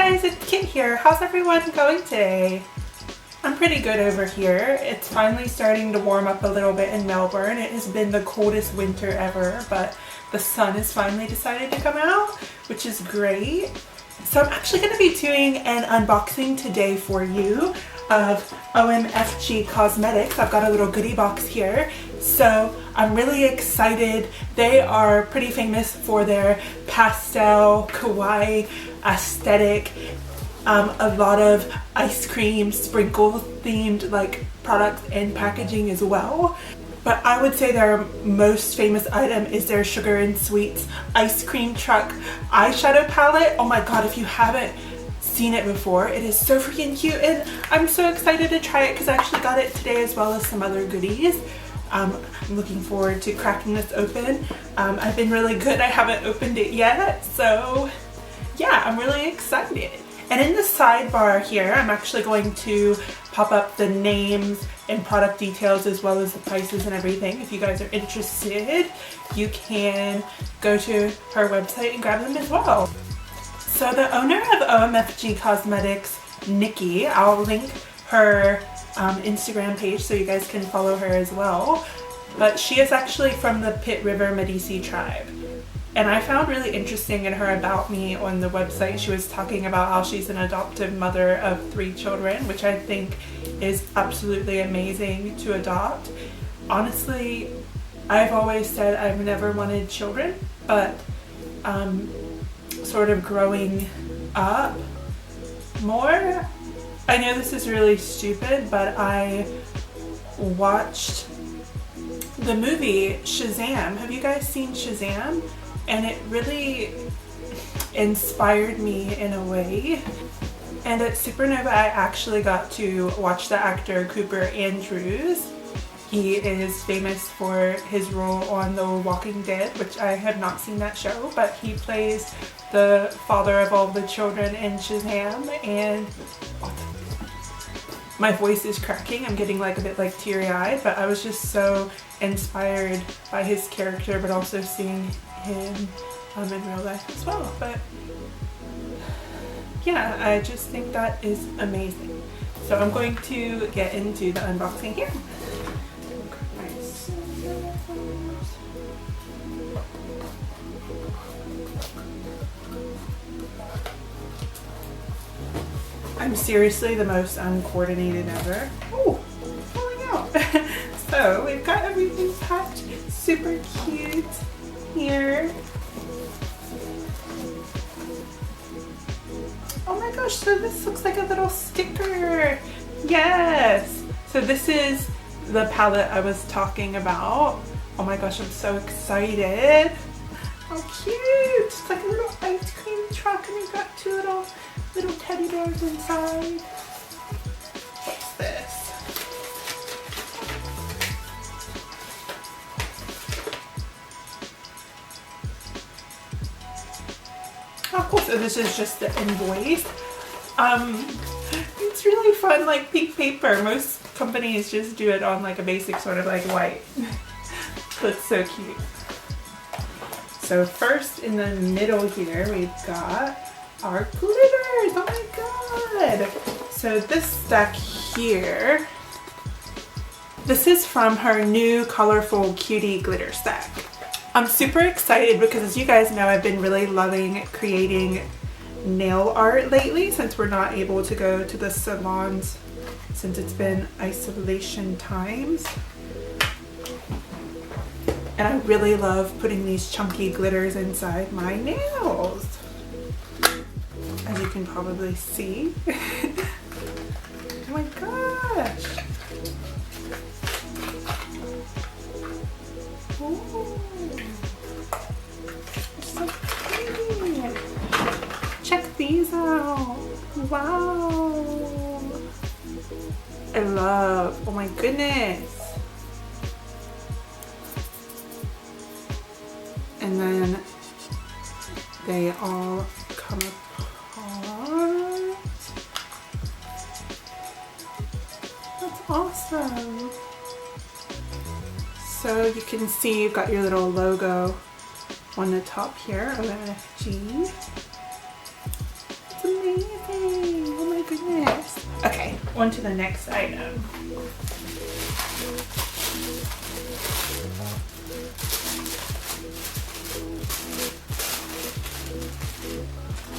guys, it's Kit here. How's everyone going today? I'm pretty good over here. It's finally starting to warm up a little bit in Melbourne. It has been the coldest winter ever, but the sun has finally decided to come out, which is great. So I'm actually going to be doing an unboxing today for you of Omfg Cosmetics. I've got a little goodie box here. So I'm really excited. They are pretty famous for their pastel kawaii aesthetic. A lot of ice cream sprinkle themed like products and packaging as well. But I would say their most famous item is their Sugar and Sweets Ice Cream Truck eyeshadow palette. Oh my god, if you haven't seen it before, it is so freaking cute and I'm so excited to try it because I actually got it today as well as some other goodies. I'm looking forward to cracking this open. I've been really good. I haven't opened it yet, so yeah, I'm really excited. And in the sidebar here, I'm actually going to pop up the names and product details as well as the prices and everything. If you guys are interested, you can go to her website and grab them as well. So the owner of Omfg Cosmetics, Nikki, I'll link her Instagram page so you guys can follow her as well. But she is actually from the Pit River Medici tribe. And I found really interesting in her About Me on the website, she was talking about how she's an adoptive mother of 3 children, which I think is absolutely amazing to adopt. Honestly, I've always said I've never wanted children, but sort of growing up more, I know this is really stupid, but I watched the movie Shazam. Have you guys seen Shazam? And it really inspired me in a way. And at Supernova, I actually got to watch the actor Cooper Andrews. He is famous for his role on The Walking Dead, which I have not seen that show, but he plays the father of all the children in Shazam. And my voice is cracking. I'm getting like a bit like teary-eyed, but I was just so inspired by his character, but also seeing him in real life as well. But yeah, I just think that is amazing. So I'm going to get into the unboxing here. I'm seriously the most uncoordinated ever. Oh, falling out. So we've got everything packed super cute here. Oh my gosh, so this looks like a little sticker. Yes. So this is the palette I was talking about. Oh my gosh, I'm so excited. How cute. It's like a little ice cream truck and we've got 2 little teddy bears inside. What's this? Oh cool, so this is just the invoice. It's really fun, like pink paper. Most companies just do it on like a basic sort of like white. That's so cute. So first in the middle here, we've got our glitters. Oh my god. So this stack here, this is from her new colorful Cutie glitter stack. I'm super excited because, as you guys know, I've been really loving creating nail art lately since we're not able to go to the salons since it's been isolation times. And I really love putting these chunky glitters inside my nails, as you can probably see. Oh my gosh. Ooh. So pretty. Check these out. Wow. I love, oh my goodness. And then they all come apart. That's awesome. So you can see you've got your little logo on the top here, OMFG. It's amazing. goodness. Okay, on to the next item.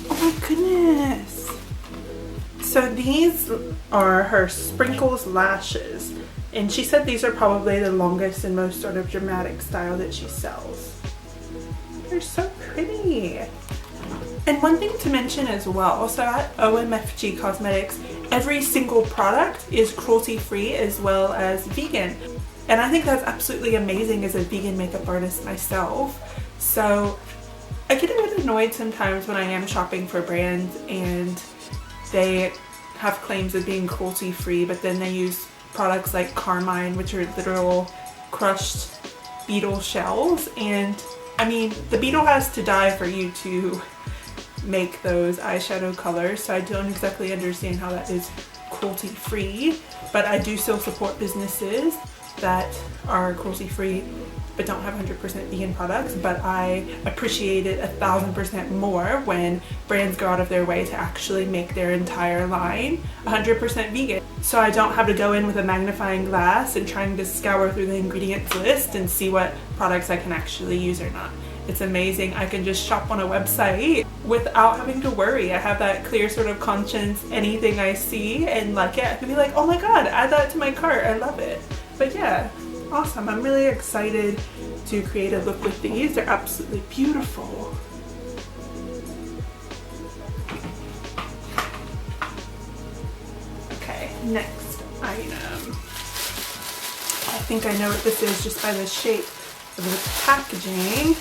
Oh my goodness. So these are her Sprinkles lashes. And she said these are probably the longest and most sort of dramatic style that she sells. They're so pretty. And one thing to mention as well, so at Omfg Cosmetics, every single product is cruelty-free as well as vegan. And I think that's absolutely amazing as a vegan makeup artist myself. So I get a bit annoyed sometimes when I am shopping for brands and they have claims of being cruelty-free, but then they use products like Carmine, which are literal crushed beetle shells. And I mean, the beetle has to die for you to make those eyeshadow colors, so I don't exactly understand how that is cruelty free, but I do still support businesses that are cruelty free but don't have 100% vegan products. But I appreciate it 1000% more when brands go out of their way to actually make their entire line 100% vegan, so I don't have to go in with a magnifying glass and trying to scour through the ingredients list and see what products I can actually use or not. It's amazing. I can just shop on a website without having to worry. I have that clear sort of conscience. Anything I see and like it, I can be like, oh my god, add that to my cart. I love it. But yeah, awesome. I'm really excited to create a look with these. They're absolutely beautiful. Okay, next item. I think I know what this is just by the shape of the packaging.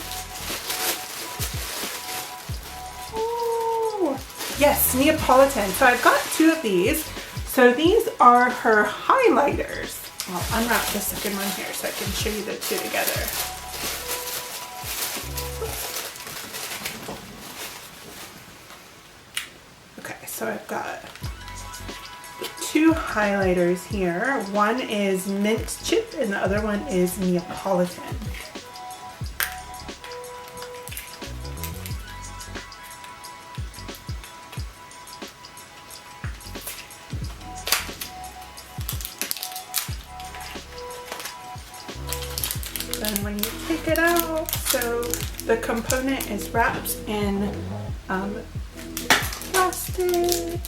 Yes, Neopolitan. So I've got two of these. So these are her highlighters. I'll unwrap the second one here so I can show you the two together. Okay, so I've got two highlighters here. One is Mint Chip and the other one is Neopolitan. Then when you take it out, so the component is wrapped in plastic to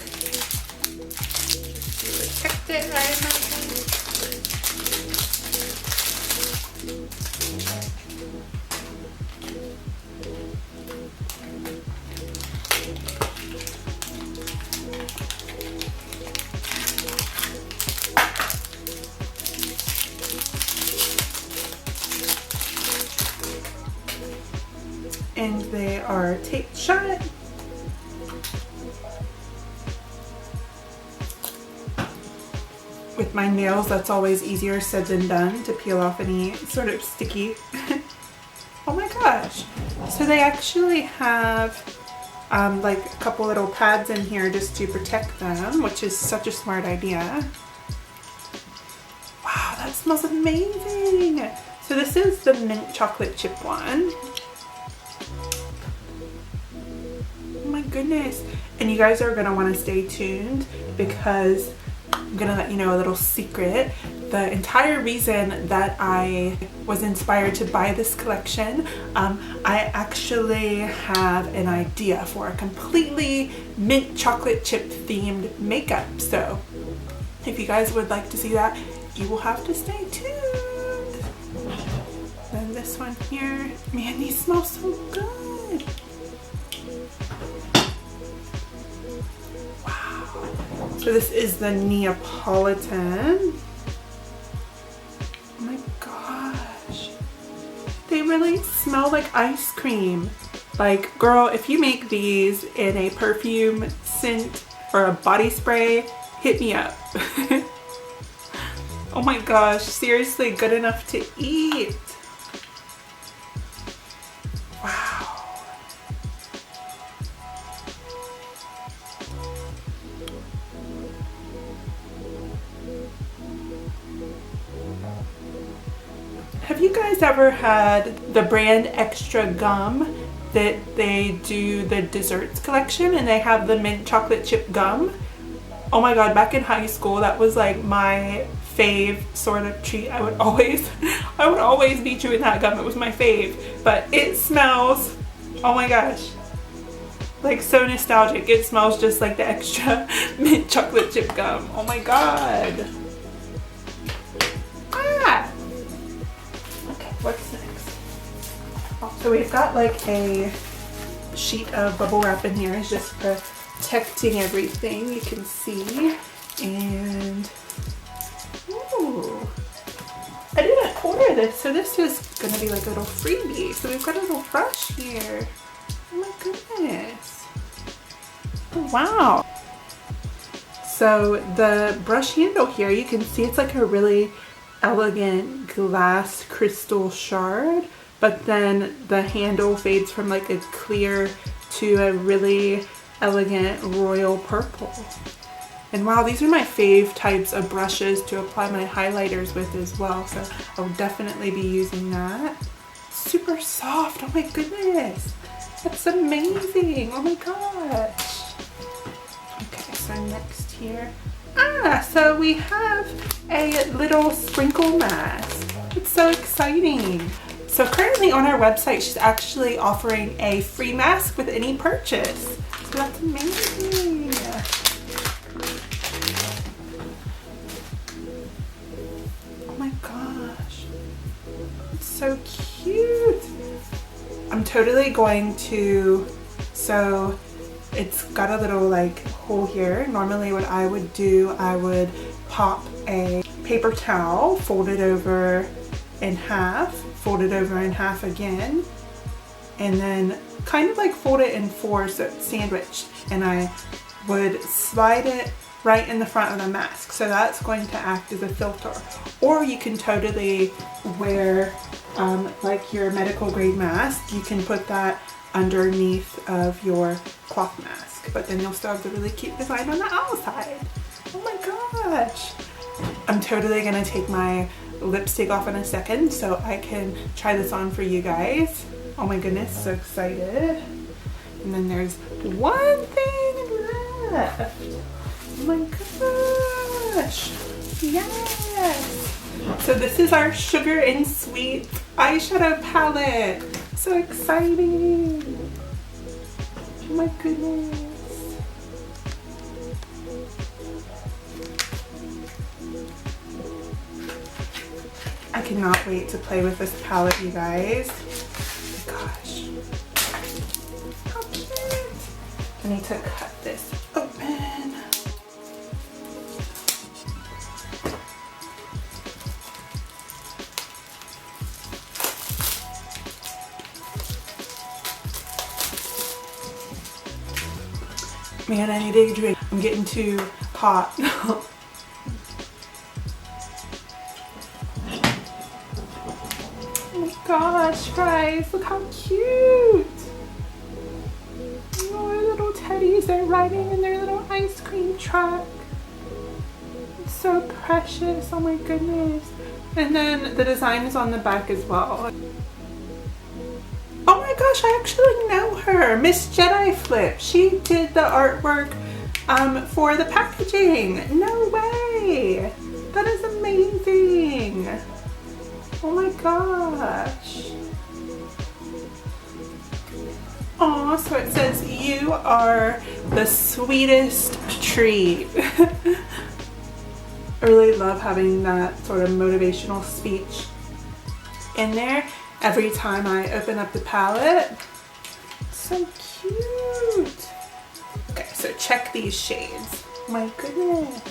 protect it, I imagine. And they are taped shut. With my nails, that's always easier said than done to peel off any sort of sticky. Oh my gosh. So they actually have like a couple little pads in here just to protect them, which is such a smart idea. Wow, that smells amazing. So this is the mint chocolate chip one. Goodness. And you guys are gonna want to stay tuned because I'm gonna let you know a little secret. The entire reason that I was inspired to buy this collection, I actually have an idea for a completely mint chocolate chip themed makeup. So if you guys would like to see that, you will have to stay tuned. Then this one here, man, these smell so good. So this is the Neopolitan. Oh my gosh. They really smell like ice cream. Like, girl, if you make these in a perfume scent or a body spray, hit me up. Oh my gosh, seriously, good enough to eat. Wow. Have you guys ever had the brand Extra Gum that they do the desserts collection and they have the mint chocolate chip gum? Oh my god, back in high school, that was like my fave sort of treat. I would always be chewing that gum. It was my fave. But it smells, oh my gosh, like so nostalgic. It smells just like the extra mint chocolate chip gum. Oh my god. Ah! Okay, what's next? Oh, so we've got like a sheet of bubble wrap in here. It's just protecting everything, you can see. And ooh, I didn't order this, so this is gonna be like a little freebie. So we've got a little brush here. Oh my goodness. Oh, wow. So the brush handle here, you can see it's like a really elegant glass crystal shard, but then the handle fades from like a clear to a really elegant royal purple. And wow, these are my fave types of brushes to apply my highlighters with as well, so I will definitely be using that. Super soft, oh my goodness. That's amazing, oh my gosh. Okay, so next here. So we have a little sprinkle mask. It's so exciting. So currently on our website, she's actually offering a free mask with any purchase. So that's amazing. Oh my gosh. It's so cute. I'm totally going to, so it's got a little like hole here. Normally what I would do, I would pop a paper towel, fold it over in half, fold it over in half again, and then kind of like fold it in four, so it's sandwiched, and I would slide it right in the front of the mask. So that's going to act as a filter. Or you can totally wear like your medical grade mask. You can put that underneath of your cloth mask, but then you'll still have the really cute design on the outside. Oh my gosh. I'm totally gonna take my lipstick off in a second so I can try this on for you guys. Oh my goodness, so excited. And then there's one thing left. Oh my gosh. Yes. So this is our Sugar and Sweet eyeshadow palette. So exciting. Oh my goodness. I cannot wait to play with this palette, you guys. Oh my gosh. How cute. I need to cut this open. Man, I need a drink. I'm getting too hot. Oh my gosh, guys, look how cute. Oh, our little teddies are riding in their little ice cream truck. It's so precious, oh my goodness. And then the design is on the back as well. Oh my gosh, I actually know her, Miss Jedi Flip. She did the artwork for the packaging. No way. That is amazing. Oh my gosh. Aw, so it says, "You are the sweetest treat." I really love having that sort of motivational speech in there every time I open up the palette. So cute. Okay, so check these shades. My goodness.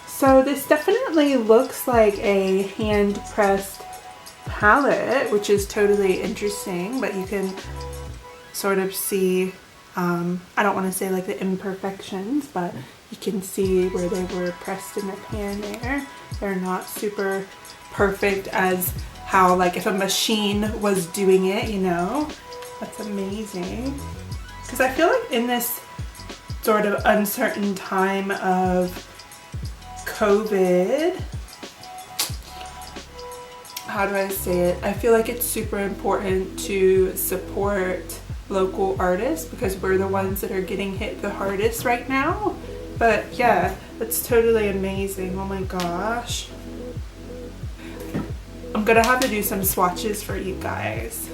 So this definitely looks like a hand-pressed palette, which is totally interesting, but you can sort of see, I don't want to say like the imperfections, but you can see where they were pressed in the pan there. They're not super perfect as how like if a machine was doing it, you know. That's amazing. Because I feel like in this sort of uncertain time of COVID, how do I say it? I feel like it's super important to support local artists because we're the ones that are getting hit the hardest right now. But yeah, it's totally amazing. Oh my gosh. I'm gonna have to do some swatches for you guys.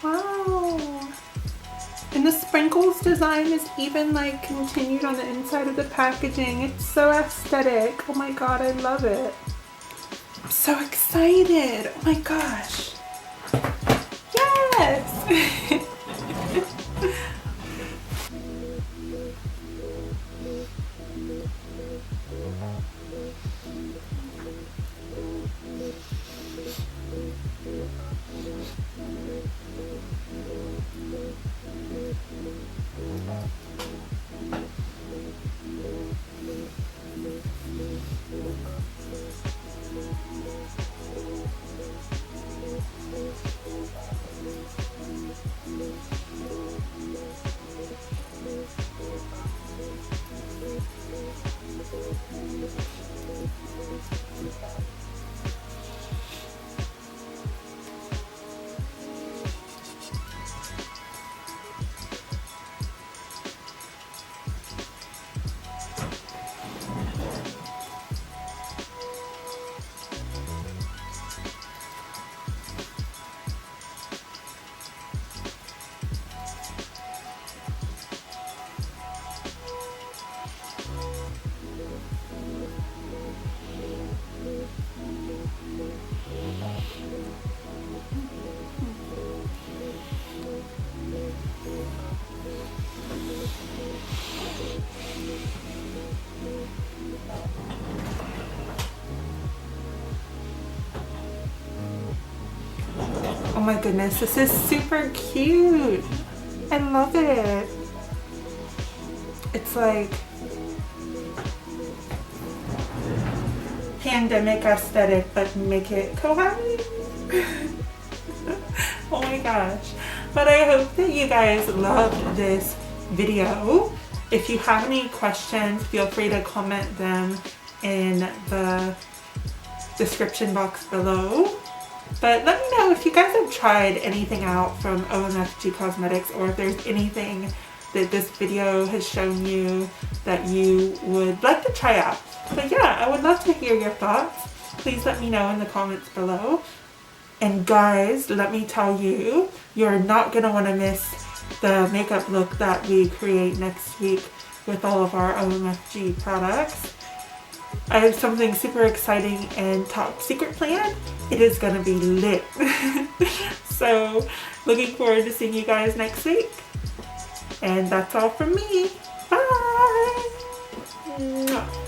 Wow. And the sprinkles design is even like continued on the inside of the packaging. It's so aesthetic. Oh my god, I love it. I'm so excited. Oh my gosh. Yes! Oh my goodness, this is super cute. I love it. It's like pandemic aesthetic, but make it kawaii. Oh my gosh. But I hope that you guys loved this video. If you have any questions, feel free to comment them in the description box below. But let me know if you guys have tried anything out from OMFG Cosmetics, or if there's anything that this video has shown you that you would like to try out. But yeah, I would love to hear your thoughts. Please let me know in the comments below. And guys, let me tell you, you're not going to want to miss the makeup look that we create next week with all of our OMFG products. I have something super exciting and top secret planned. It is gonna be lit. So looking forward to seeing you guys next week. And that's all from me. Bye! Mwah.